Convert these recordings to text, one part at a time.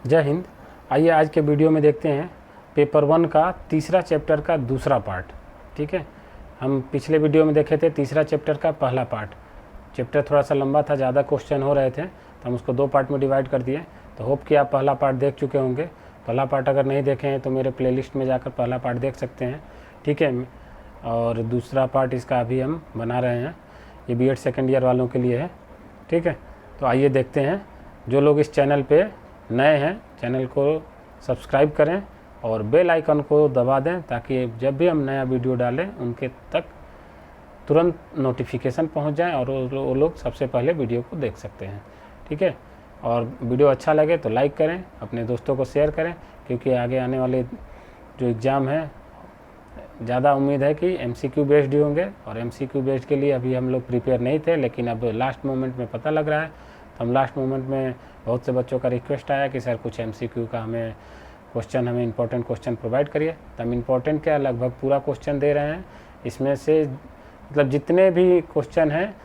जय हिंद। आइए आज के वीडियो में देखते हैं पेपर 1 का तीसरा चैप्टर का दूसरा पार्ट। ठीक है, हम पिछले वीडियो में देखे थे तीसरा चैप्टर का पहला पार्ट। चैप्टर थोड़ा सा लंबा था, ज़्यादा क्वेश्चन हो रहे थे तो हम उसको 2 पार्ट में डिवाइड कर दिए। तो होप कि आप पहला पार्ट देख चुके होंगे। पहला पार्ट अगर नहीं देखे हैं तो मेरे प्लेलिस्ट में जाकर पहला पार्ट देख सकते हैं। ठीक है, और दूसरा पार्ट इसका अभी हम बना रहे हैं, ये बीएड सेकेंड ईयर वालों के लिए है। ठीक है, तो आइए देखते हैं। जो लोग इस चैनल पे नए हैं चैनल को सब्सक्राइब करें और बेल आइकन को दबा दें ताकि जब भी हम नया वीडियो डालें उनके तक तुरंत नोटिफिकेशन पहुंच जाए और वो लोग सबसे पहले वीडियो को देख सकते हैं। ठीक है, और वीडियो अच्छा लगे तो लाइक करें, अपने दोस्तों को शेयर करें, क्योंकि आगे आने वाले जो एग्ज़ाम है ज़्यादा उम्मीद है कि एमसीक्यू बेस्ड ही होंगे। और एमसीक्यू बेस्ड के लिए अभी हम लोग प्रिपेयर नहीं थे, लेकिन अब लास्ट मोमेंट में पता लग रहा है। तो हम लास्ट मोमेंट में बहुत से बच्चों का रिक्वेस्ट आया कि सर कुछ एमसीक्यू का हमें इंपॉर्टेंट क्वेश्चन प्रोवाइड करिए। तो हम इंपॉर्टेंट क्या लगभग पूरा क्वेश्चन दे रहे हैं। इसमें से मतलब जितने भी क्वेश्चन हैं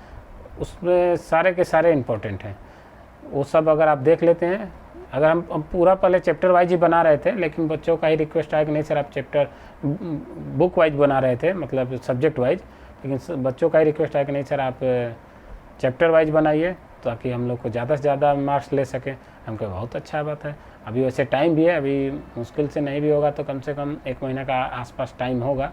उसमें सारे के सारे इंपॉर्टेंट हैं। वो सब अगर आप देख लेते हैं, अगर हम पूरा पहले चैप्टर वाइज ही बना रहे थे, लेकिन बच्चों का ही रिक्वेस्ट आया कि नहीं सर आप चैप्टर बुक वाइज बना रहे थे, मतलब सब्जेक्ट वाइज, लेकिन बच्चों का ही रिक्वेस्ट आया कि नहीं सर आप चैप्टर वाइज बनाइए ताकि हम लोग को ज़्यादा से ज़्यादा मार्क्स ले सकें। हम कहे बहुत अच्छा बात है। अभी वैसे टाइम भी है, अभी मुश्किल से नहीं भी होगा तो कम से कम 1 महीना का आसपास टाइम होगा।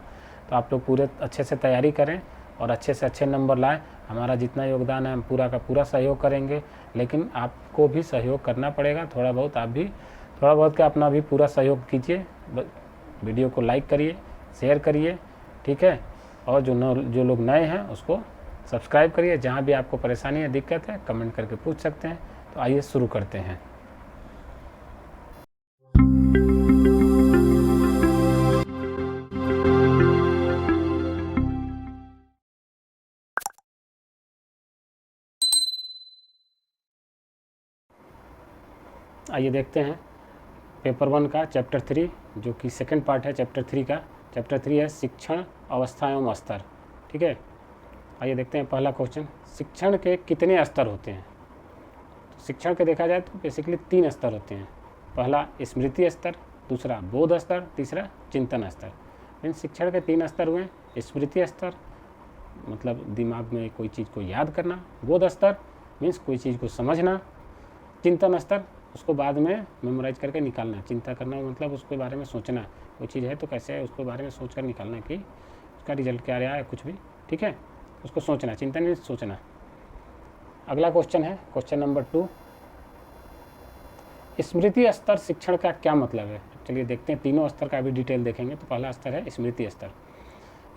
तो आप लोग पूरे अच्छे से तैयारी करें और अच्छे से अच्छे नंबर लाएं। हमारा जितना योगदान है हम पूरा का पूरा सहयोग करेंगे, लेकिन आपको भी सहयोग करना पड़ेगा। थोड़ा बहुत आप भी थोड़ा बहुत का अपना भी पूरा सहयोग कीजिए। वीडियो को लाइक करिए, शेयर करिए। ठीक है, और जो लोग नए हैं उसको सब्सक्राइब करिए। जहाँ भी आपको परेशानी है, दिक्कत है, कमेंट करके पूछ सकते हैं। तो आइए शुरू करते हैं। आइए देखते हैं पेपर 1 का चैप्टर 3, जो कि सेकंड पार्ट है चैप्टर 3 का। चैप्टर 3 है शिक्षण अवस्था एवं स्तर। ठीक है, आइए देखते हैं पहला क्वेश्चन। शिक्षण के कितने स्तर होते हैं? तो शिक्षण के देखा जाए तो बेसिकली 3 स्तर होते हैं। पहला स्मृति स्तर, दूसरा बोध स्तर, तीसरा चिंतन स्तर। मीन्स शिक्षण के 3 स्तर हुए। स्मृति स्तर मतलब दिमाग में कोई चीज़ को याद करना, बोध स्तर मीन्स कोई चीज़ को समझना, चिंतन स्तर उसको बाद में मेमोराइज करके निकालना। चिंता करना मतलब उसके बारे में सोचना, कोई चीज़ है तो कैसे है उसके बारे में सोच कर निकालना कि उसका रिजल्ट क्या रहा है, कुछ भी। ठीक है, उसको सोचना, चिंतन मीन्स सोचना। अगला क्वेश्चन है क्वेश्चन नंबर 2, स्मृति स्तर शिक्षण का क्या मतलब है? चलिए देखते हैं, तीनों स्तर का भी डिटेल देखेंगे। तो पहला स्तर है स्मृति स्तर।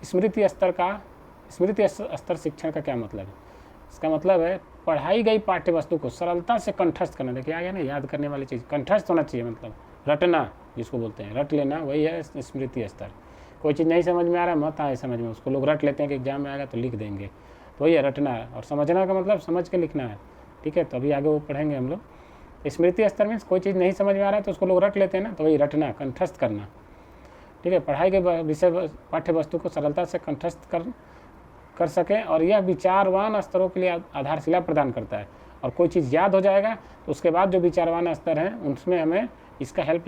स्मृति स्तर शिक्षण का क्या मतलब है? इसका मतलब है पढ़ाई गई पाठ्य वस्तु को सरलता से कंठस्थ करना। देखिए आ गया ना, याद करने वाली चीज़ कंठस्थ होना चाहिए, मतलब रटना जिसको बोलते हैं, रट लेना, वही है स्मृति स्तर। कोई चीज़ नहीं समझ में आ रहा है, मत आए समझ में, उसको लोग रट लेते हैं कि एग्जाम में आएगा तो लिख देंगे। तो वही है रटना, और समझना का मतलब समझ के लिखना है। ठीक है, तो अभी आगे वो पढ़ेंगे हम लोग। स्मृति स्तर में कोई चीज़ नहीं समझ में आ रहा है तो उसको लोग रट लेते हैं ना, तो वही रटना, कंठस्थ करना। ठीक है, पढ़ाई के विषय पाठ्य वस्तु को सरलता से कंठस्थ कर सकें, और यह विचारवान स्तरों के लिए आधारशिला प्रदान करता है। और कोई चीज़ याद हो जाएगा तो उसके बाद जो विचारवान स्तर हैं उनमें हमें इसका हेल्प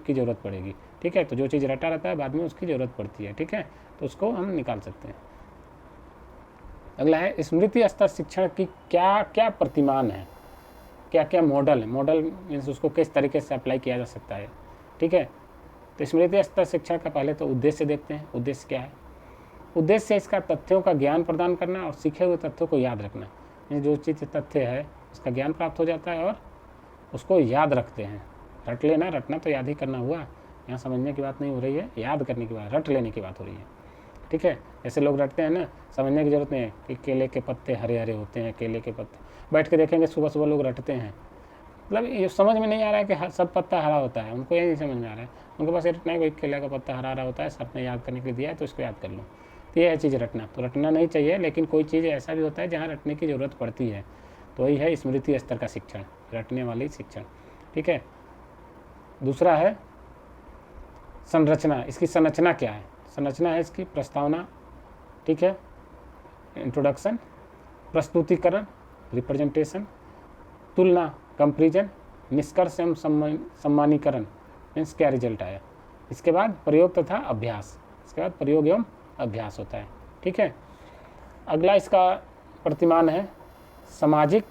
की ज़रूरत पड़ेगी। ठीक है, तो जो चीज़ रटा रहता है बाद में उसकी ज़रूरत पड़ती है। ठीक है, तो उसको हम निकाल सकते हैं। अगला है स्मृति स्तर शिक्षण की क्या क्या प्रतिमान है, क्या क्या मॉडल है। मॉडल मीन्स उसको किस तरीके से अप्लाई किया जा सकता है। ठीक है, तो स्मृति स्तर शिक्षण का पहले तो उद्देश्य देखते हैं। उद्देश्य क्या है? उद्देश्य इसका तथ्यों का ज्ञान प्रदान करना और सीखे हुए तथ्यों को याद रखना। जो चीज़ तथ्य है उसका ज्ञान प्राप्त हो जाता है और उसको याद रखते हैं। रट लेना, रटना तो याद ही करना हुआ, यहाँ समझने की बात नहीं हो रही है, याद करने की बात, रट लेने की बात हो रही है। ठीक है, ऐसे लोग रटते हैं ना, समझने की ज़रूरत नहीं है कि केले के पत्ते हरे हरे होते हैं, केले के पत्ते बैठ के देखेंगे सुबह सुबह लोग रटते हैं। मतलब ये समझ में नहीं आ रहा है कि सब पत्ता हरा होता है, उनको ये नहीं समझ में आ रहा है। उनके पास ये रटना है, कोई केले का पत्ता हरा हरा होता है, सर ने याद करने के लिए दिया है तो इसको याद कर लो। ये है चीज़ रटना। तो रटना नहीं चाहिए, लेकिन कोई चीज़ ऐसा भी होता है जहाँ रटने की ज़रूरत पड़ती है, तो वही है स्मृति स्तर का शिक्षण, रटने वाली शिक्षण। ठीक है, दूसरा है संरचना। इसकी संरचना क्या है? संरचना है इसकी प्रस्तावना, ठीक है, इंट्रोडक्शन, प्रस्तुतिकरण, रिप्रेजेंटेशन, तुलना, कंपैरिजन, निष्कर्ष एवं सम्मानीकरण मीन्स क्या रिजल्ट आया। इसके बाद प्रयोग तथा अभ्यास, इसके बाद प्रयोग एवं अभ्यास होता है। ठीक है, अगला इसका प्रतिमान है सामाजिक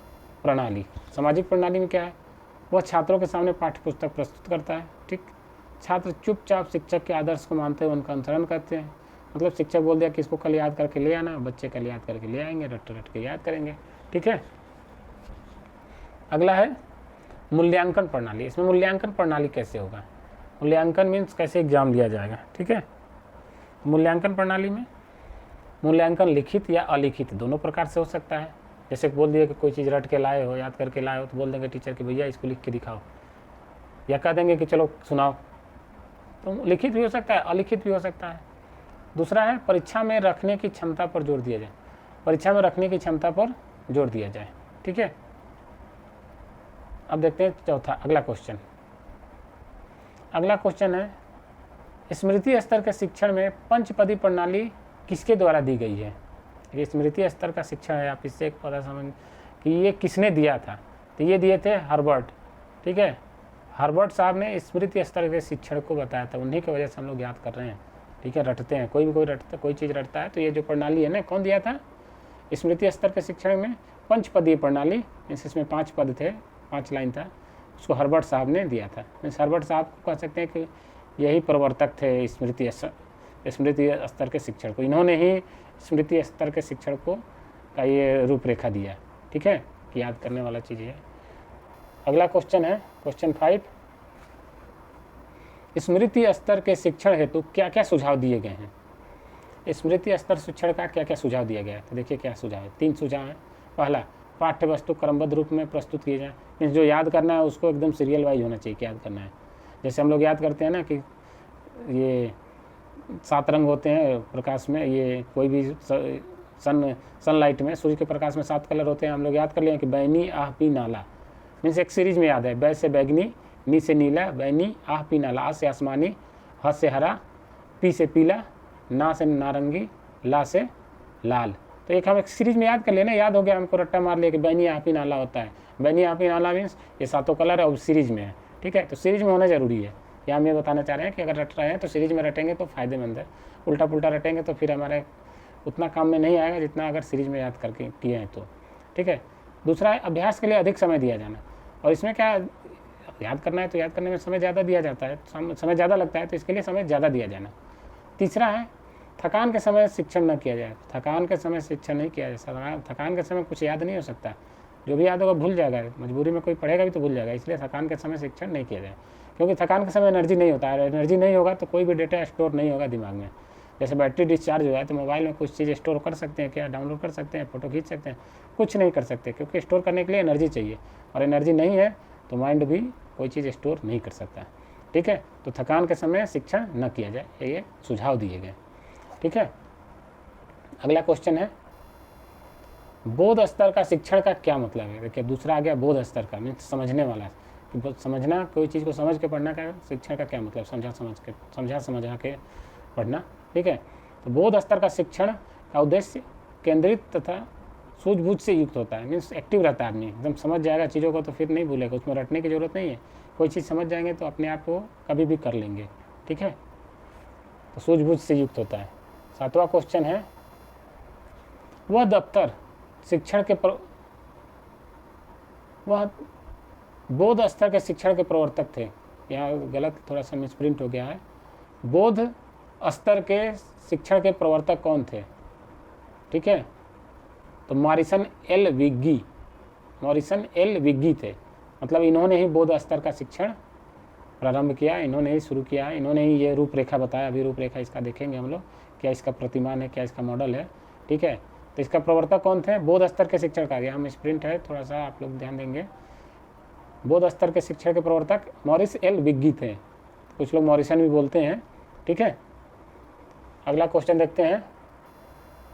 प्रणाली। सामाजिक प्रणाली में क्या है, वह छात्रों के सामने पाठ्य पुस्तक प्रस्तुत करता है। ठीक, छात्र चुपचाप शिक्षक के आदर्श को मानते हुए उनका अनुसरण करते हैं। मतलब शिक्षक बोल दिया कि इसको कल याद करके ले आना, बच्चे कल याद करके ले आएंगे, रट रट के याद करेंगे। ठीक है, अगला है मूल्यांकन प्रणाली। इसमें मूल्यांकन प्रणाली कैसे होगा, मूल्यांकन मीन्स कैसे एग्जाम लिया जाएगा। ठीक है, मूल्यांकन प्रणाली में मूल्यांकन लिखित या अलिखित दोनों प्रकार से हो सकता है। जैसे बोल दिया कि कोई चीज़ रट के लाए हो, याद करके लाए हो, तो बोल देंगे टीचर कि भैया इसको लिख के दिखाओ, या कह देंगे कि चलो सुनाओ। तो लिखित भी हो सकता है, अलिखित भी हो सकता है। दूसरा है परीक्षा में रखने की क्षमता पर जोर दिया जाए, परीक्षा में रखने की क्षमता पर जोर दिया जाए। ठीक है, अब देखते हैं चौथा अगला क्वेश्चन। अगला क्वेश्चन है स्मृति स्तर के शिक्षण में पंचपदी प्रणाली किसके द्वारा दी गई है। ये स्मृति स्तर का शिक्षण है, आप इससे एक पता समझ कि ये किसने दिया था, तो ये दिए थे हर्बर्ट। ठीक है, हर्बर्ट साहब ने स्मृति स्तर के शिक्षण को बताया था, उन्हीं की वजह से हम लोग याद कर रहे हैं। ठीक है, रटते हैं, कोई चीज़ रटता है, तो ये जो प्रणाली है ना, कौन दिया था, स्मृति स्तर के शिक्षण में पंचपदीय प्रणाली, इसमें 5 पद थे, 5 लाइन था, उसको हर्बर्ट साहब ने दिया था। मीन्स हर्बर्ट साहब को कह सकते हैं कि यही प्रवर्तक थे स्मृति स्तर के शिक्षण को, इन्होंने ही स्मृति स्तर के शिक्षण को का ये रूपरेखा दिया। ठीक है, कि याद करने वाला चीज़ है। अगला क्वेश्चन है क्वेश्चन 5, स्मृति स्तर के शिक्षण हेतु क्या क्या सुझाव दिए गए हैं। स्मृति स्तर शिक्षण का क्या क्या सुझाव दिया गया है, तो देखिए क्या सुझाव है, 3 सुझाव है। पहला, पाठ्य वस्तु क्रमबद्ध रूप में प्रस्तुत किए जाए, मीन्स जो याद करना है उसको एकदम सीरियल वाइज होना चाहिए कि याद करना है। जैसे हम लोग याद करते हैं ना कि ये 7 रंग होते हैं प्रकाश में, ये कोई भी सनलाइट में, सूर्य के प्रकाश में 7 कलर होते हैं, हम लोग याद कर लिए कि बैनी आह पी नाला, मीन्स एक सीरीज में याद है, बै से बैगनी, नी से नीला, बैनी आह पी नाला, आ से आसमानी, ह से हरा, पी से पीला, ना से नारंगी, ला से लाल। तो एक हम एक सीरीज में याद कर लेना, याद हो गया, हमको रट्टा मार लिया कि बैनी आह पी नाला होता है। बैनी आह पी नाला मीन्स ये 7 कलर है और सीरीज में है। ठीक है, तो सीरीज में होना जरूरी है, या हम ये बताना चाह रहे हैं कि अगर रट रहे हैं तो सीरीज में रटेंगे तो फ़ायदेमंद है, उल्टा पुल्टा रटेंगे तो फिर हमारे उतना काम में नहीं आएगा जितना अगर सीरीज में याद करके किए हैं तो। ठीक है, दूसरा है अभ्यास के लिए अधिक समय दिया जाना, और इसमें क्या याद करना है तो याद करने में समय ज़्यादा दिया जाता है, समय ज़्यादा लगता है, तो इसके लिए समय ज़्यादा दिया जाना। तीसरा है थकान के समय शिक्षण न किया जाए, थकान के समय शिक्षण नहीं किया जाए, थकान के समय कुछ याद नहीं हो सकता, जो भी याद होगा भूल जाएगा, मजबूरी में कोई पढ़ेगा भी तो भूल जाएगा, इसलिए थकान के समय शिक्षण नहीं किया जाए, क्योंकि थकान के समय एनर्जी नहीं होता है, एनर्जी नहीं होगा तो कोई भी डेटा स्टोर नहीं होगा दिमाग में। जैसे बैटरी डिस्चार्ज हो जाए तो मोबाइल में कुछ चीज़ स्टोर कर सकते हैं क्या, डाउनलोड कर सकते हैं, फ़ोटो खींच सकते हैं, कुछ नहीं कर सकते, क्योंकि स्टोर करने के लिए एनर्जी चाहिए, और एनर्जी नहीं है तो माइंड भी कोई चीज़ स्टोर नहीं कर सकता। ठीक है, तो थकान के समय शिक्षण न किया जाए, ये सुझाव दिए गए। ठीक है, अगला क्वेश्चन है बोध स्तर का शिक्षण का क्या मतलब है। देखिए दूसरा आ गया बोध स्तर का, मीन्स समझने वाला, कि समझना, कोई चीज़ को समझ के पढ़ना का शिक्षण का क्या मतलब, समझा के पढ़ना। ठीक है, तो बोध स्तर का शिक्षण का उद्देश्य केंद्रित तथा सूझबूझ से युक्त होता है, मीन्स एक्टिव रहता है आदमी, एकदम समझ जाएगा चीज़ों को तो फिर नहीं भूलेगा, उसमें रटने की जरूरत नहीं है, कोई चीज़ समझ जाएंगे तो अपने आप को कभी भी कर लेंगे। ठीक है, तो सूझबूझ से युक्त होता है। 7वां क्वेश्चन है वह दफ्तर शिक्षण के वह बोध स्तर के शिक्षण के प्रवर्तक थे, यहाँ गलत थोड़ा सा मिसप्रिंट हो गया है, बोध स्तर के शिक्षण के प्रवर्तक कौन थे। ठीक है, तो मॉरिसन एल विग्गी थे, मतलब इन्होंने ही बोध स्तर का शिक्षण प्रारंभ किया, इन्होंने ही शुरू किया, इन्होंने ही ये रूपरेखा बताया। अभी रूपरेखा इसका देखेंगे हम लोग, क्या इसका प्रतिमान है, क्या इसका मॉडल है। ठीक है, तो इसका प्रवर्तक कौन थे, बोध स्तर के शिक्षण का, यहाँ मिसप्रिंट है, थोड़ा सा आप लोग ध्यान देंगे। बोध स्तर के शिक्षण के प्रवर्तक मॉरिस एल विग्गी थे, कुछ लोग मॉरिसन भी बोलते हैं। ठीक है, अगला क्वेश्चन देखते हैं,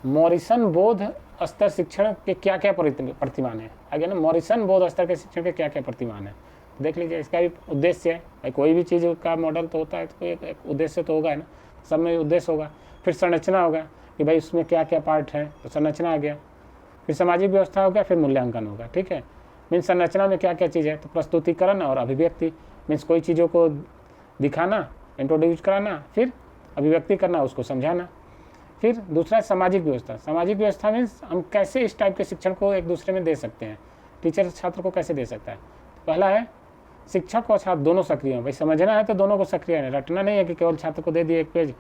मॉरिसन बोध स्तर शिक्षण के क्या क्या प्रतिमान है। आगे ना, मॉरिसन बोध स्तर के शिक्षण के क्या क्या प्रतिमान है, तो देख लीजिए, इसका भी उद्देश्य है। भाई कोई भी चीज़ का मॉडल तो होता है तो एक उद्देश्य तो होगा ना, सब में उद्देश्य होगा। फिर संरचना होगा कि भाई उसमें क्या क्या पार्ट है, तो संरचना आ गया। फिर सामाजिक व्यवस्था हो गया, फिर मूल्यांकन होगा। ठीक है, मीन्स संरचना में क्या क्या चीज़ है, तो प्रस्तुतिकरण और अभिव्यक्ति, मीन्स कोई चीज़ों को दिखाना, इंट्रोड्यूस कराना, फिर अभिव्यक्ति करना, उसको समझाना। फिर दूसरा सामाजिक व्यवस्था। सामाजिक व्यवस्था मीन्स हम कैसे इस टाइप के शिक्षण को एक दूसरे में दे सकते हैं, टीचर छात्र को कैसे दे सकता है। पहला है शिक्षक और छात्र दोनों सक्रिय हों। भाई समझना है तो दोनों को सक्रिय है, रटना नहीं है कि केवल छात्र को दे दिए एक पेज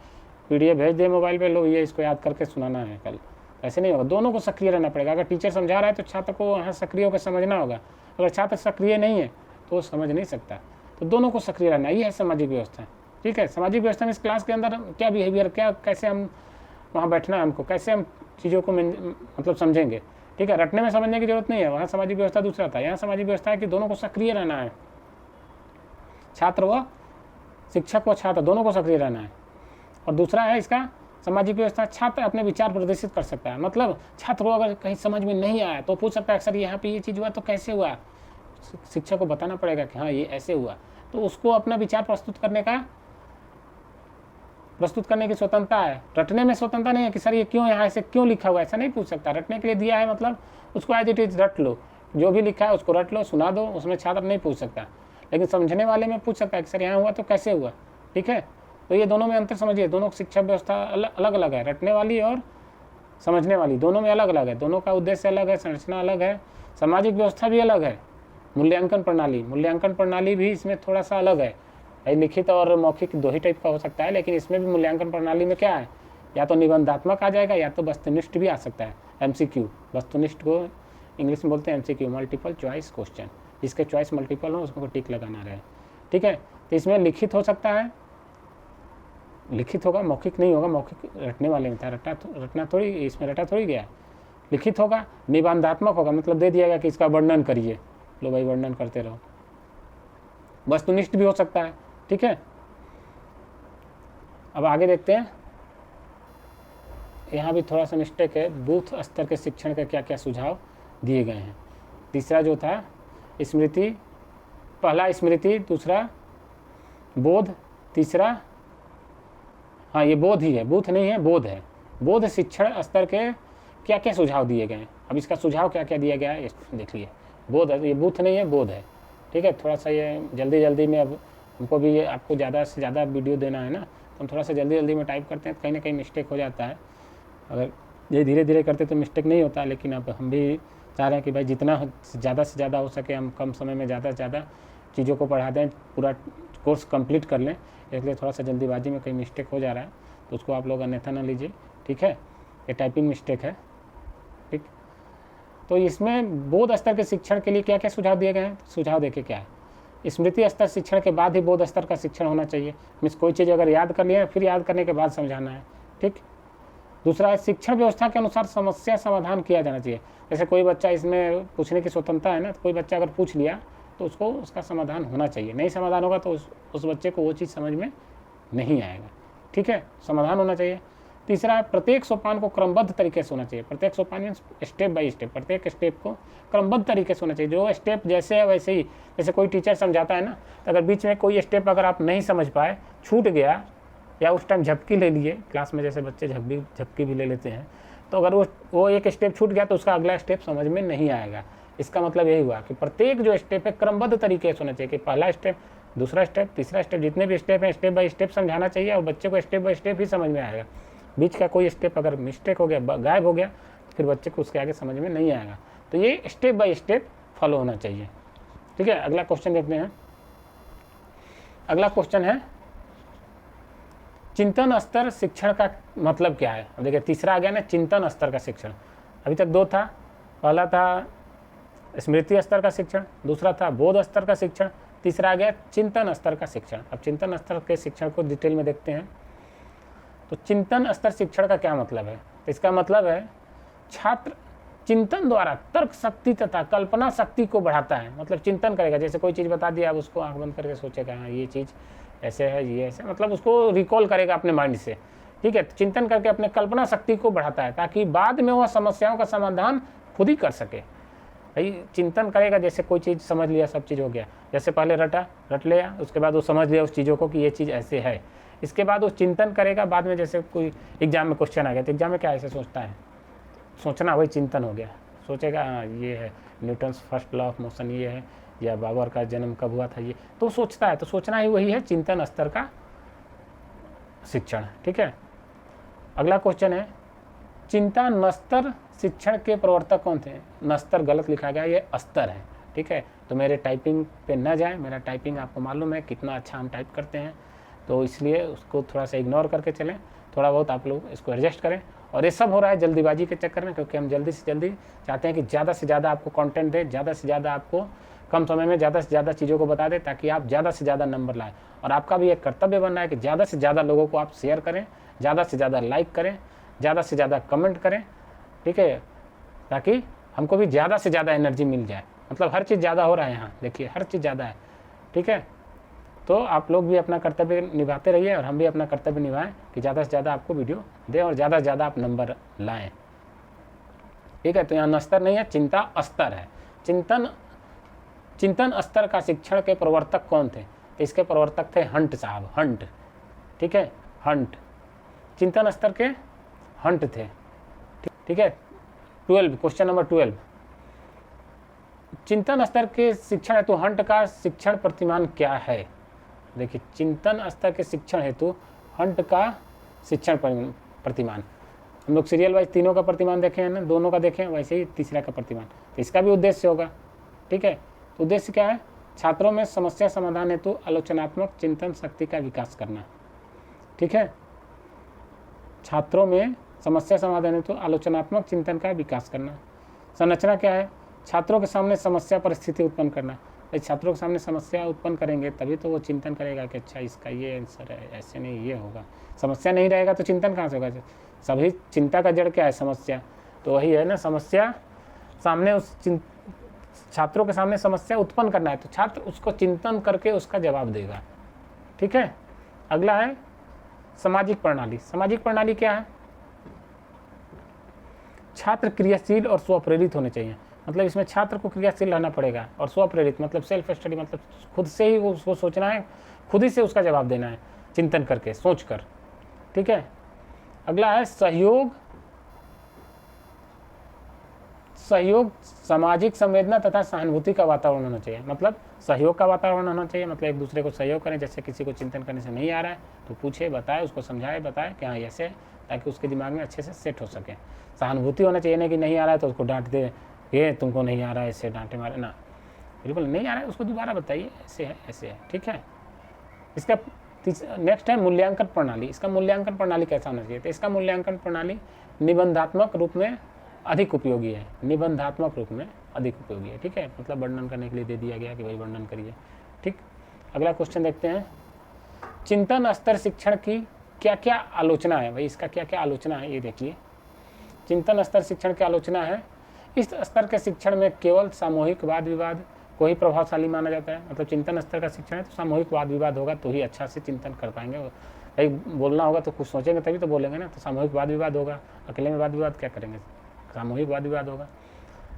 PDF भेज दे मोबाइल पे, लो ये इसको याद करके सुनाना है कल, ऐसे नहीं होगा। दोनों को सक्रिय रहना पड़ेगा। अगर टीचर समझा रहा है तो छात्र को वहाँ सक्रिय होकर समझना होगा। अगर छात्र सक्रिय नहीं है तो वो समझ नहीं सकता, तो दोनों को सक्रिय रहना, ये है सामाजिक व्यवस्था। ठीक है, सामाजिक व्यवस्था में इस क्लास के अंदर क्या बिहेवियर, क्या कैसे हम वहाँ बैठना है हमको, कैसे हम चीज़ों को मतलब समझेंगे। ठीक है, रटने में समझने की जरूरत नहीं है, वहाँ सामाजिक व्यवस्था दूसरा था। यहाँ सामाजिक व्यवस्था है कि दोनों को सक्रिय रहना है, छात्र व शिक्षक व छात्र दोनों को सक्रिय रहना है। और दूसरा है इसका सामाजिक व्यवस्था, छात्र अपने विचार प्रदर्शित कर सकता है। मतलब छात्र को अगर कहीं समझ में नहीं आया तो पूछ सकता है, सर यहाँ पे ये चीज़ हुआ तो कैसे हुआ। शिक्षक को बताना पड़ेगा कि हाँ ये ऐसे हुआ, तो उसको अपना विचार प्रस्तुत करने की स्वतंत्रता है। रटने में स्वतंत्रता नहीं है कि सर ये क्यों यहाँ ऐसे क्यों लिखा हुआ, ऐसा नहीं पूछ सकता। रटने के लिए दिया है मतलब उसको एज इट इज रट लो, जो भी लिखा है उसको रट लो, सुना दो, उसमें छात्र नहीं पूछ सकता। लेकिन समझने वाले में पूछ सकता है कि सर यहाँ हुआ तो कैसे हुआ। ठीक है, तो ये दोनों में अंतर समझिए, दोनों शिक्षा व्यवस्था अलग अलग है, रटने वाली और समझने वाली दोनों में अलग अलग है, दोनों का उद्देश्य अलग है, संरचना अलग है, सामाजिक व्यवस्था भी अलग है। मूल्यांकन प्रणाली भी इसमें थोड़ा सा अलग है। लिखित और मौखिक दो ही टाइप का हो सकता है, लेकिन इसमें भी मूल्यांकन प्रणाली में क्या है, या तो निबंधात्मक आ जाएगा या तो वस्तुनिष्ठ भी आ सकता है। MCQ, वस्तुनिष्ठ को इंग्लिश में बोलते हैं MCQ, मल्टीपल चॉइस क्वेश्चन, जिसके चॉइस मल्टीपल हो उसको टिक लगाना रहे। ठीक है, तो इसमें लिखित हो सकता है, लिखित होगा, मौखिक नहीं होगा। मौखिक रटने वाले में था, रटना थोड़ी, इसमें रटा थोड़ी गया। लिखित होगा, निबंधात्मक होगा, मतलब दे दिया गया कि इसका वर्णन करिए, लो भाई वर्णन करते रहो। वस्तुनिष्ठ भी हो सकता है। ठीक है, अब आगे देखते हैं, यहाँ भी थोड़ा सा मिस्टेक है। बूथ स्तर के शिक्षण के क्या क्या सुझाव दिए गए हैं। तीसरा जो था स्मृति, पहला स्मृति, दूसरा बोध, तीसरा हाँ ये बोध ही है, बूथ नहीं है, बोध है। बोध शिक्षण स्तर के क्या क्या सुझाव दिए गए हैं। अब इसका सुझाव क्या क्या दिया गया है देख लिए। बोध है, ये बूथ नहीं है, बोध है। ठीक है, थोड़ा सा ये जल्दी में, अब हमको भी ये आपको ज़्यादा से ज़्यादा वीडियो देना है ना, तो हम थोड़ा सा जल्दी में टाइप करते हैं, तो कहीं ना कहीं मिस्टेक हो जाता है। अगर ये धीरे धीरे करते तो मिस्टेक नहीं होता, लेकिन अब हम भी चाह रहे हैं कि भाई जितना ज़्यादा से ज़्यादा हो सके हम कम समय में ज़्यादा से ज़्यादा चीज़ों को पढ़ा दें, पूरा कोर्स कंप्लीट कर लें। इसलिए थोड़ा सा जल्दीबाजी में कहीं मिस्टेक हो जा रहा है, तो उसको आप लोग अन्यथा ना लीजिए। ठीक है, ये टाइपिंग मिस्टेक है। ठीक, तो इसमें बोध स्तर के शिक्षण के लिए क्या क्या सुझाव दिए गए हैं। सुझाव देखिए क्या है। स्मृति स्तर शिक्षण के बाद ही बोध स्तर का शिक्षण होना चाहिए। मीन्स कोई चीज़ अगर याद कर लिया फिर याद करने के बाद समझाना है। ठीक, दूसरा है शिक्षण व्यवस्था के अनुसार समस्या समाधान किया जाना चाहिए। जैसे कोई बच्चा, इसमें पूछने की स्वतंत्रता है ना, तो कोई बच्चा अगर पूछ लिया तो उसको उसका समाधान होना चाहिए। नहीं समाधान होगा तो उस बच्चे को वो चीज़ समझ में नहीं आएगा। ठीक है, समाधान होना चाहिए। तीसरा है प्रत्येक सोपान को क्रमबद्ध तरीके से होना चाहिए। प्रत्येक सोपान मीन्स स्टेप बाय स्टेप, प्रत्येक स्टेप को क्रमबद्ध तरीके से होना चाहिए। जो स्टेप जैसे है वैसे ही, जैसे कोई टीचर समझाता है ना, तो अगर बीच में कोई स्टेप अगर आप नहीं समझ पाए, छूट गया, या उस टाइम झपकी ले लिए, क्लास में जैसे बच्चे झपकी भी ले लेते हैं, तो अगर वो एक स्टेप छूट गया तो उसका अगला स्टेप समझ में नहीं आएगा। इसका मतलब यही हुआ कि प्रत्येक जो स्टेप है क्रमबद्ध तरीके से होना चाहिए, कि पहला स्टेप, दूसरा स्टेप, तीसरा स्टेप, जितने भी स्टेप हैं स्टेप बाय स्टेप समझाना चाहिए, और बच्चे को स्टेप बाय स्टेप ही समझ में आएगा। बीच का कोई स्टेप अगर मिस्टेक हो गया, गायब हो गया, तो फिर बच्चे को उसके आगे समझ में नहीं आएगा। तो ये स्टेप बाय स्टेप फॉलो होना चाहिए। ठीक है, अगला क्वेश्चन देखते हैं। अगला क्वेश्चन है चिंतन स्तर शिक्षण का मतलब क्या है। अब देखिए तीसरा आ गया ना, चिंतन स्तर का शिक्षण। अभी तक दो था, पहला था स्मृति स्तर का शिक्षण, दूसरा था बोध स्तर का शिक्षण, तीसरा आ गया चिंतन स्तर का शिक्षण। अब चिंतन स्तर के शिक्षण को डिटेल में देखते हैं। तो चिंतन स्तर शिक्षण का क्या मतलब है। तो इसका मतलब है छात्र चिंतन द्वारा तर्क शक्ति तथा कल्पना शक्ति को बढ़ाता है। मतलब चिंतन करेगा, जैसे कोई चीज़ बता दिया, अब उसको आंख बंद करके सोचेगा हाँ ये चीज़ ऐसे है, ये ऐसे, मतलब उसको रिकॉल करेगा अपने माइंड से। ठीक है, चिंतन करके अपने कल्पना शक्ति को बढ़ाता है, ताकि बाद में वह समस्याओं का समाधान खुद ही कर सके। भाई चिंतन करेगा, जैसे कोई चीज़ समझ लिया, सब चीज़ हो गया, जैसे पहले रट लिया, उसके बाद वो समझ लिया उस चीज़ों को कि ये चीज़ ऐसे है, इसके बाद वो चिंतन करेगा। बाद में जैसे कोई एग्जाम में क्वेश्चन आ गया, तो एग्जाम में क्या ऐसे सोचता है, सोचना वही चिंतन हो गया। सोचेगा हाँ ये है Newton's first law of motion ये है, या बाबर का जन्म कब हुआ था ये, तो सोचता है। तो सोचना ही वही है चिंतन स्तर का शिक्षण। ठीक है, अगला क्वेश्चन है चिंता नस्तर शिक्षण के प्रवर्तक कौन थे? नस्तर गलत लिखा गया, ये अस्तर है। ठीक है, तो मेरे टाइपिंग पे न जाए, मेरा टाइपिंग आपको मालूम है कितना अच्छा हम टाइप करते हैं, तो इसलिए उसको थोड़ा सा इग्नोर करके चलें, थोड़ा बहुत आप लोग इसको एडजस्ट करें। और ये सब हो रहा है जल्दीबाजी के चक्कर में, क्योंकि हम जल्दी से जल्दी चाहते हैं कि ज़्यादा से ज़्यादा आपको कंटेंट दें, ज़्यादा से ज़्यादा आपको कम समय में ज़्यादा से ज़्यादा चीज़ों को बता दें, ताकि आप ज़्यादा से ज़्यादा नंबर लाएं। और आपका भी एक कर्तव्य बन रहा है कि ज़्यादा से ज़्यादा लोगों को आप शेयर करें, ज़्यादा से ज़्यादा लाइक करें, ज़्यादा से ज़्यादा कमेंट करें। ठीक है, ताकि हमको भी ज़्यादा से ज़्यादा एनर्जी मिल जाए। मतलब हर चीज़ ज़्यादा हो रहा है यहाँ, देखिए हर चीज़ ज़्यादा है। ठीक है, तो आप लोग भी अपना कर्तव्य निभाते रहिए और हम भी अपना कर्तव्य निभाएं कि ज़्यादा से ज़्यादा आपको वीडियो दें और ज़्यादा से ज़्यादा आप नंबर लाएं। ठीक है, तो यहाँ नस्तर नहीं है, चिंता स्तर है। चिंतन स्तर का शिक्षण के प्रवर्तक कौन थे? तो इसके प्रवर्तक थे हंट साहब, हंट। ठीक है, हंट चिंतन स्तर के हंट थे। ठीक है, 12 क्वेश्चन नंबर 12 चिंतन स्तर के शिक्षण हेतु हंट का शिक्षण प्रतिमान क्या है? देखिए चिंतन स्तर के शिक्षण हेतु हंट का शिक्षण प्रतिमान, हम लोग सीरियल वाइज तीनों का प्रतिमान देखे हैं ना, दोनों का देखें, वैसे ही तीसरा का प्रतिमान, तो इसका भी उद्देश्य होगा। ठीक है, तो उद्देश्य क्या है? छात्रों में समस्या समाधान हेतु आलोचनात्मक चिंतन शक्ति का विकास करना। ठीक है, छात्रों में समस्या समाधान हेतु आलोचनात्मक चिंतन का विकास करना। संरचना क्या है? छात्रों के सामने समस्या परिस्थिति उत्पन्न करना। छात्रों के सामने समस्या उत्पन्न करेंगे तभी तो वो चिंतन करेगा कि अच्छा इसका ये आंसर है, ऐसे नहीं ये होगा। समस्या नहीं रहेगा तो चिंतन कहाँ से होगा? सभी चिंता का जड़ क्या है? समस्या। तो वही है ना, समस्या सामने उस छात्रों के सामने समस्या उत्पन्न करना है, तो छात्र उसको चिंतन करके उसका जवाब देगा। ठीक है, अगला है सामाजिक प्रणाली। सामाजिक प्रणाली क्या है? छात्र क्रियाशील और स्वप्रेरित होने चाहिए। मतलब इसमें छात्र को क्रियाशील रहना पड़ेगा और स्वप्रेरित मतलब सेल्फ स्टडी, मतलब खुद से ही उसको सोचना है, खुद ही से उसका जवाब देना है, चिंतन करके, सोच कर। ठीक है, अगला है सहयोग, सामाजिक संवेदना तथा सहानुभूति का वातावरण होना चाहिए। मतलब सहयोग का वातावरण होना चाहिए, मतलब एक दूसरे को सहयोग करें। जैसे किसी को चिंतन करने से नहीं आ रहा है तो पूछे, बताए, उसको समझाए, बताए कि हाँ ऐसे, ताकि उसके दिमाग में अच्छे से सेट हो सके। सहानुभूति होना चाहिए, नहीं कि नहीं आ रहा है तो उसको डांट दे, ये तुमको नहीं आ रहा है, ऐसे डांटे मारे ना, बिल्कुल नहीं आ रहा है उसको दोबारा बताइए, ऐसे है ऐसे है। ठीक है, इसका नेक्स्ट है मूल्यांकन प्रणाली। इसका मूल्यांकन प्रणाली कैसा होना चाहिए? तो इसका मूल्यांकन प्रणाली निबंधात्मक रूप में अधिक उपयोगी है, निबंधात्मक रूप में अधिक उपयोगी है। ठीक है, मतलब वर्णन करने के लिए दे दिया गया कि भाई वर्णन करिए। ठीक, अगला क्वेश्चन देखते हैं, चिंतन स्तर शिक्षण की क्या क्या आलोचना है? भाई इसका क्या क्या आलोचना है ये देखिए। चिंतन स्तर शिक्षण की आलोचना है, इस स्तर के शिक्षण में केवल सामूहिक वाद विवाद को ही प्रभावशाली माना जाता है। मतलब चिंतन स्तर का शिक्षण है तो सामूहिक वाद विवाद होगा तो ही अच्छा से चिंतन कर पाएंगे। भाई बोलना होगा तो कुछ सोचेंगे तभी तो बोलेंगे ना, तो सामूहिक वाद विवाद होगा, अकेले में वाद विवाद क्या करेंगे? सामूहिक वाद विवाद होगा।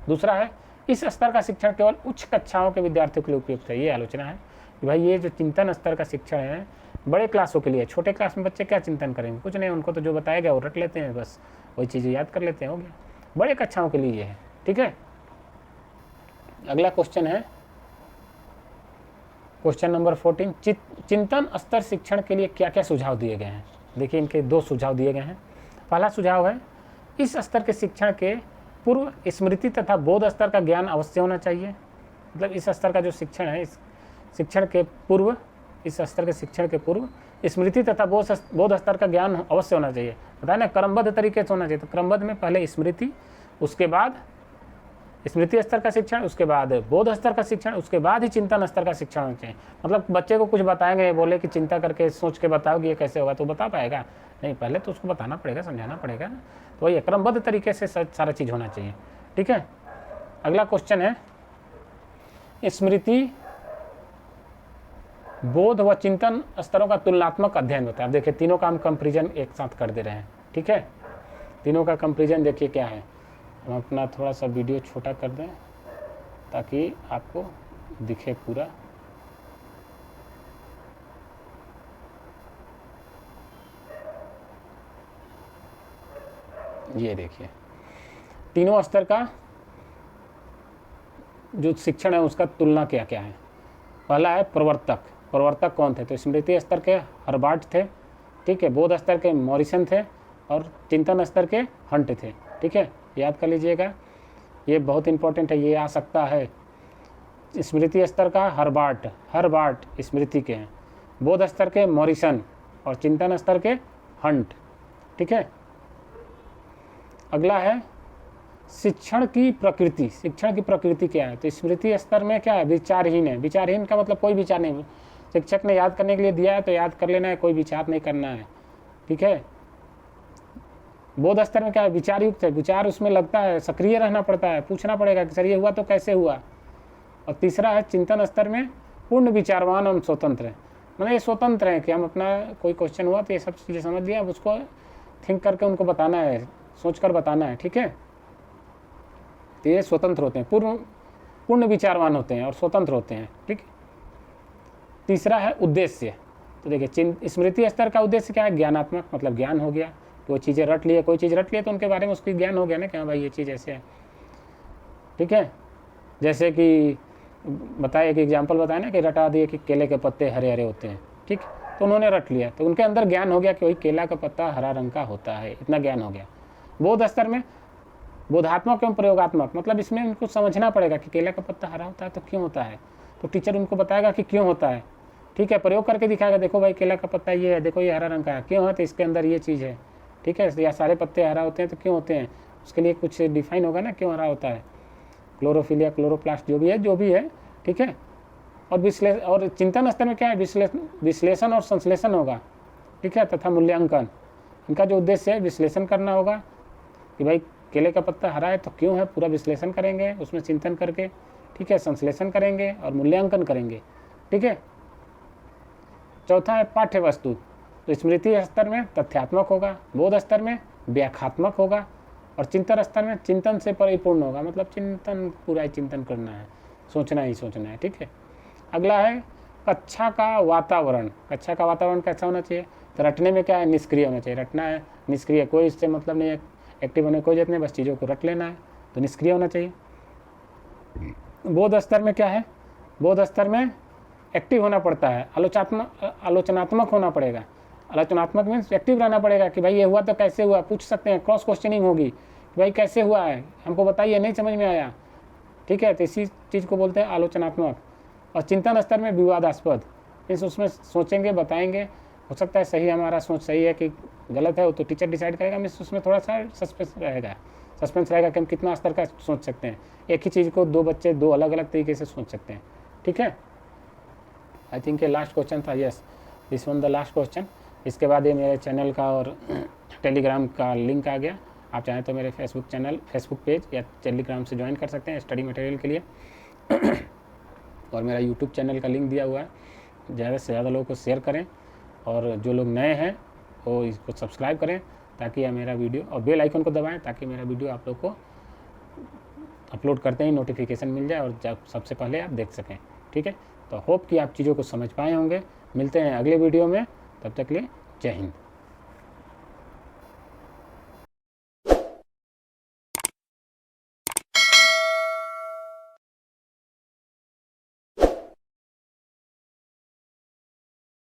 दूसरा है, इस स्तर का शिक्षण केवल उच्च कक्षाओं के विद्यार्थियों के लिए उपयुक्त है। ये आलोचना है कि भाई ये जो चिंतन स्तर का शिक्षण है बड़े क्लासों के लिए, छोटे क्लास में बच्चे क्या चिंतन करेंगे? कुछ नहीं, उनको तो जो बताया गया वो रट लेते हैं, बस वही चीज़ें याद कर लेते हैं, हो गया। बड़े कक्षाओं के लिए ये है। ठीक है, अगला क्वेश्चन है क्वेश्चन नंबर 14, चिंतन स्तर शिक्षण के लिए क्या क्या सुझाव दिए गए हैं? देखिए इनके 2 सुझाव दिए गए हैं। पहला सुझाव है, इस स्तर के शिक्षण के पूर्व स्मृति तथा बोध स्तर का ज्ञान अवश्य होना चाहिए। मतलब इस स्तर का जो शिक्षण है, इस शिक्षण के पूर्व, इस स्तर के शिक्षण के पूर्व स्मृति तथा बोध स्तर का ज्ञान अवश्य होना चाहिए। बताए ना, क्रमबद्ध तरीके से होना चाहिए। तो क्रमबद्ध में पहले स्मृति, उसके बाद स्मृति स्तर का शिक्षण, उसके बाद बोध स्तर का शिक्षण, उसके बाद ही चिंतन स्तर का शिक्षण होना चाहिए। मतलब बच्चे को कुछ बताएंगे, बोले कि चिंता करके सोच के बताओगे ये कैसे होगा, तो बता पाएगा नहीं? पहले तो उसको बताना पड़ेगा, समझाना पड़ेगा ना। तो वही क्रमबद्ध तरीके से सारा चीज़ होना चाहिए। ठीक है, अगला क्वेश्चन है, स्मृति, बोध व चिंतन स्तरों का तुलनात्मक अध्ययन होता है। अब देखिए तीनों का हम कंपेरिजन एक साथ कर दे रहे हैं। ठीक है, तीनों का कंपेरिजन देखिए क्या है। हम अपना थोड़ा सा वीडियो छोटा कर दें ताकि आपको दिखे पूरा। ये देखिए तीनों स्तर का जो शिक्षण है उसका तुलना क्या क्या है। पहला है प्रवर्तक। प्रवर्तक कौन थे? तो स्मृति स्तर के हर्बार्ट थे, ठीक है, बोध स्तर के मॉरिसन थे और चिंतन स्तर के हंट थे, ठीक है, याद कर लीजिएगा, ये बहुत इंपॉर्टेंट है, ये आ सकता है। स्मृति स्तर का हर्बार्ट स्मृति के हैं, बोध स्तर के मॉरिसन और चिंतन स्तर के हंट, ठीक है। अगला है शिक्षण की प्रकृति। शिक्षण की प्रकृति क्या है? तो स्मृति स्तर में क्या है? विचारहीन है। विचारहीन का मतलब कोई विचार नहीं, शिक्षक ने याद करने के लिए दिया है तो याद कर लेना है, कोई विचार नहीं करना है, ठीक है। बोध स्तर में क्या है? विचार युक्त है, विचार उसमें लगता है, सक्रिय रहना पड़ता है, पूछना पड़ेगा कि सर ये हुआ तो कैसे हुआ। और तीसरा है चिंतन स्तर में पूर्ण विचारवान और स्वतंत्र है, मतलब ये स्वतंत्र है कि हम अपना कोई क्वेश्चन हुआ तो ये सब चीज़ें समझ लिया, अब उसको थिंक करके उनको बताना है, सोच कर बताना है, ठीक है। तो ये स्वतंत्र होते हैं, पूर्ण विचारवान होते हैं और स्वतंत्र होते हैं, ठीक। तीसरा है उद्देश्य। तो देखिए स्मृति स्तर का उद्देश्य क्या है? ज्ञानात्मक, मतलब ज्ञान हो गया, वो चीज़ें रट लिए, कोई चीज़ रट लिए तो उनके बारे में उसकी ज्ञान हो गया ना कि हाँ भाई ये चीज़ ऐसे है, ठीक है। जैसे कि बताया कि एग्जाम्पल बताया ना कि रटा दिए कि केले के पत्ते हरे हरे होते हैं, ठीक, तो उन्होंने रट लिया तो उनके अंदर ज्ञान हो गया कि वही केला का पत्ता हरा रंग का होता है, इतना ज्ञान हो गया। बोध स्तर में बोधात्मक एवं प्रयोगात्मक, मतलब इसमें उनको समझना पड़ेगा कि केला का पत्ता हरा होता है तो क्यों होता है, तो टीचर उनको बताएगा कि क्यों होता है, ठीक है, प्रयोग करके दिखाएगा, देखो भाई केला का पत्ता ये है, देखो ये हरा रंग का है, क्यों है तो इसके अंदर ये चीज़ है, ठीक है, या सारे पत्ते हरा होते हैं तो क्यों होते हैं, उसके लिए कुछ डिफाइन होगा ना क्यों हरा होता है, क्लोरोफिल या क्लोरोप्लास्ट जो भी है, ठीक है। और चिंतन स्तर में क्या है? विश्लेषण और संश्लेषण होगा, ठीक है, तथा मूल्यांकन। इनका जो उद्देश्य है विश्लेषण करना होगा कि भाई केले का पत्ता हरा है तो क्यों है, पूरा विश्लेषण करेंगे उसमें चिंतन करके, ठीक है, संश्लेषण करेंगे और मूल्यांकन करेंगे, ठीक है। चौथा है पाठ्य वस्तु। तो स्मृति स्तर में तथ्यात्मक होगा, बोध स्तर में व्याख्यात्मक होगा और चिंतन स्तर में चिंतन से परिपूर्ण होगा, मतलब चिंतन पूरा चिंतन करना है, सोचना ही सोचना है, ठीक है। अगला है कक्षा का वातावरण। कक्षा का वातावरण कैसा होना चाहिए? तो रटने में क्या है? निष्क्रिय होना चाहिए, रटना है निष्क्रिय, कोई इससे मतलब नहीं है, एक्टिव होने कोई जरूरत नहीं, बस चीज़ों को रट लेना है, तो निष्क्रिय होना चाहिए। बोध स्तर में क्या है? बोध स्तर में एक्टिव होना पड़ता है, आलोचनात्मक होना पड़ेगा। आलोचनात्मक मीन्स एक्टिव रहना पड़ेगा कि भाई ये हुआ तो कैसे हुआ, पूछ सकते हैं, क्रॉस क्वेश्चनिंग होगी कि भाई कैसे हुआ है, हमको बताइए, नहीं समझ में आया, ठीक है, तो इसी चीज़ को बोलते हैं आलोचनात्मक। और चिंतन स्तर में विवादास्पद, मीन्स उसमें सोचेंगे, बताएंगे, हो सकता है सही हमारा सोच सही है कि गलत है, वो तो टीचर डिसाइड करेगा, मीन्स उसमें थोड़ा सा सस्पेंस रहेगा कि हम कितना स्तर का सोच सकते हैं, एक ही चीज़ को दो बच्चे दो अलग अलग तरीके से सोच सकते हैं, ठीक है। आई थिंक ये लास्ट क्वेश्चन था, yes this one the last question. इसके बाद ये मेरे चैनल का और टेलीग्राम का लिंक आ गया, आप चाहें तो मेरे फेसबुक पेज या टेलीग्राम से ज्वाइन कर सकते हैं स्टडी मटेरियल के लिए और मेरा यूट्यूब चैनल का लिंक दिया हुआ है, ज़्यादा से ज़्यादा लोगों को शेयर करें और जो लोग नए हैं वो इसको सब्सक्राइब करें ताकि मेरा वीडियो, और बेल आइकन को दबाएं ताकि मेरा वीडियो आप लोग को अपलोड करते ही नोटिफिकेशन मिल जाए और जब सबसे पहले आप देख सकें, ठीक है। तो होप कि आप चीज़ों को समझ पाए होंगे। मिलते हैं अगले वीडियो में, तब तक के लिए जय हिंद।